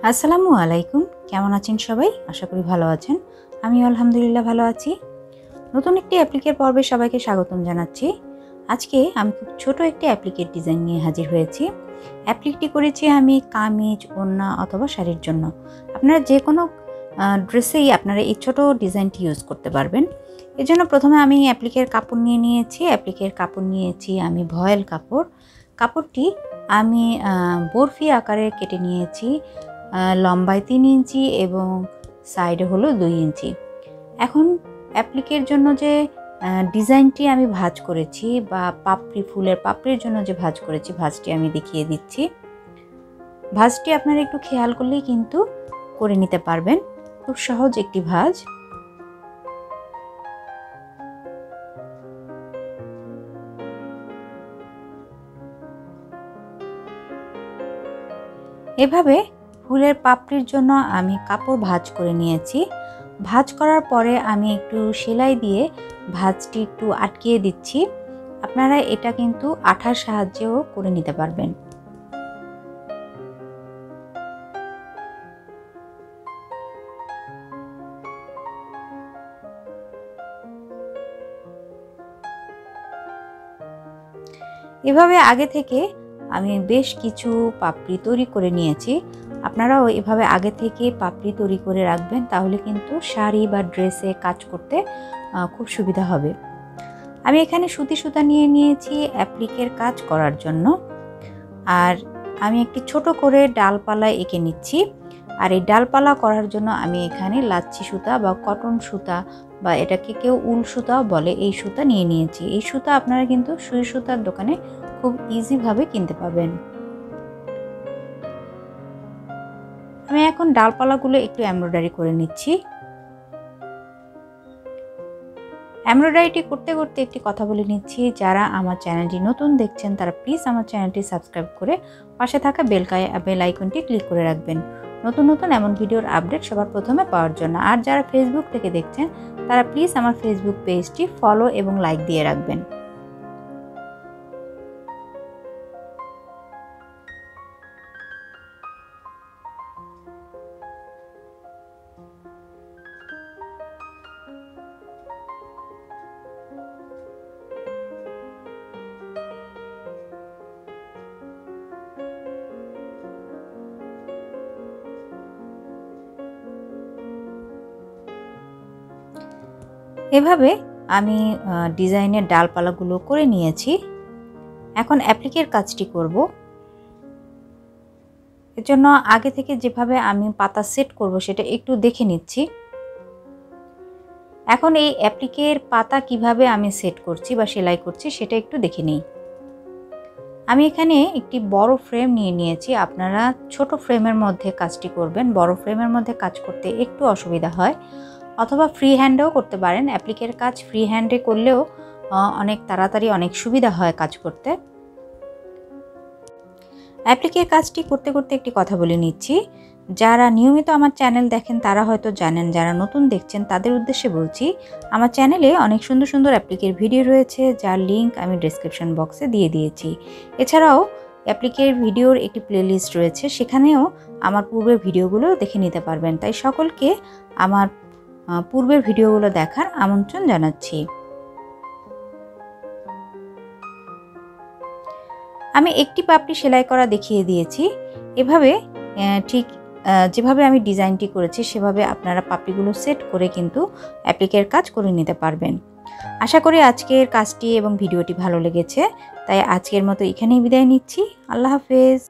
আসসালামু আলাইকুম। কেমন আছেন সবাই? আশা করি ভালো আছেন। আমি আলহামদুলিল্লাহ ভালো আছি। নতুন একটি অ্যাপ্লিকের পর্বে সবাইকে স্বাগতম জানাচ্ছি। আজকে আমি খুব ছোট একটি অ্যাপ্লিকের ডিজাইন নিয়ে হাজির হয়েছি। অ্যাপ্লিকটি করেছি আমি কামিজ, ওড়না অথবা শাড়ির জন্য। আপনারা যে কোনো ড্রেসেই আপনারা এই ছোট ডিজাইনটি ইউজ করতে পারবেন। এজন্য প্রথমে আমি অ্যাপ্লিকের কাপড় নিয়েছি। অ্যাপ্লিকের কাপড় নিয়েছি আমি ভয়েল কাপড়। কাপড়টি আমি বরফি আকারে কেটে নিয়েছি। লম্বায় 3 ইঞ্চি এবং সাইডে হলো 2 ইঞ্চি। এখন অ্যাপ্লিকের জন্য যে ডিজাইনটি আমি ভাঁজ করেছি বা ফুলের পাপড়ির জন্য যে ভাঁজ করেছি, ভাঁজটি আমি দেখিয়ে দিচ্ছি। ভাঁজটি আপনারা একটু খেয়াল করলেই কিন্তু করে নিতে পারবেন। খুব সহজ একটি ভাঁজ। এভাবে ফুলের পাপড়ির জন্য আমি কাপড় ভাঁজ করে নিয়েছি। ভাঁজ করার পরে আমি একটু সেলাই দিয়ে ভাঁজটি একটু আটকিয়ে দিচ্ছি। আপনারা এটা কিন্তু আঠার সাহায্যেও করে নিতে পারবেন। এভাবে আগে থেকে আমি বেশ কিছু পাপড়ি তৈরি করে নিয়েছি। আপনারাও এভাবে আগে থেকে পাপড়ি তৈরি করে রাখবেন, তাহলে কিন্তু শাড়ি বা ড্রেসে কাজ করতে খুব সুবিধা হবে। আমি এখানে সুতি সুতা নিয়ে নিয়েছি অ্যাপ্লিকের কাজ করার জন্য। আর আমি একটি ছোট করে ডালপালা এঁকে নিচ্ছি। আর এই ডালপালা করার জন্য আমি এখানে লাচ্ছি সুতা বা কটন সুতা বা এটাকে কেউ উল সুতাও বলে, এই সুতা নিয়ে নিয়েছি। এই সুতা আপনারা কিন্তু সুই সুতার দোকানে খুব ইজিভাবে কিনতে পাবেন। আমি এখন ডালপালাগুলো একটু এমব্রয়ডারি করে নিচ্ছি। এমব্রয়ডারিটি করতে করতে একটি কথা বলে নিচ্ছি, যারা আমার চ্যানেলটি নতুন দেখছেন তারা প্লিজ আমার চ্যানেলটি সাবস্ক্রাইব করে পাশে থাকা বেল আইকনটি ক্লিক করে রাখবেন, নতুন নতুন এমন ভিডিওর আপডেট সবার প্রথমে পাওয়ার জন্য। আর যারা ফেসবুক থেকে দেখছেন তারা প্লিজ আমার ফেসবুক পেজটি ফলো এবং লাইক দিয়ে রাখবেন। এভাবে আমি ডিজাইনের ডালপালাগুলো করে নিয়েছি। এখন অ্যাপ্লিকের কাজটি করব। এর জন্য আগে থেকে যেভাবে আমি পাতা সেট করব সেটা একটু দেখে নিচ্ছি। এখন এই অ্যাপ্লিকের পাতা কিভাবে আমি সেট করছি বা সেলাই করছি সেটা একটু দেখে নিই। আমি এখানে একটি বড় ফ্রেম নিয়ে নিয়েছি। আপনারা ছোট ফ্রেমের মধ্যে কাজটি করবেন। বড় ফ্রেমের মধ্যে কাজ করতে একটু অসুবিধা হয়, অথবা ফ্রি হ্যান্ডেও করতে পারেন। অ্যাপ্লিকের কাজ ফ্রি হ্যান্ডে করলেও অনেক তাড়াতাড়ি অনেক সুবিধা হয় কাজ করতে। অ্যাপ্লিকের কাজটি করতে করতে একটি কথা বলে নিচ্ছি। যারা নিয়মিত আমার চ্যানেল দেখেন তারা হয়তো জানেন, যারা নতুন দেখছেন তাদের উদ্দেশ্যে বলছি, আমার চ্যানেলে অনেক সুন্দর সুন্দর অ্যাপ্লিকের ভিডিও রয়েছে, যার লিঙ্ক আমি ডেসক্রিপশন বক্সে দিয়ে দিয়েছি। এছাড়াও অ্যাপ্লিকের ভিডিওর একটি প্লেলিস্ট রয়েছে, সেখানেও আমার পূর্বের ভিডিওগুলো দেখে নিতে পারবেন। তাই সকলকে আমার পূর্বের ভিডিওগুলো দেখার আমন্ত্রণ জানাচ্ছি। আমি একটি পাপড়ি সেলাই করা দেখিয়ে দিয়েছি। এভাবে ঠিক যেভাবে আমি ডিজাইনটি করেছি সেভাবে আপনারা পাপড়িগুলো সেট করে কিন্তু অ্যাপ্লিকের কাজ করে নিতে পারবেন। আশা করি আজকের কাজটি এবং ভিডিওটি ভালো লেগেছে। তাই আজকের মতো এখানেই বিদায় নিচ্ছি। আল্লাহ হাফেজ।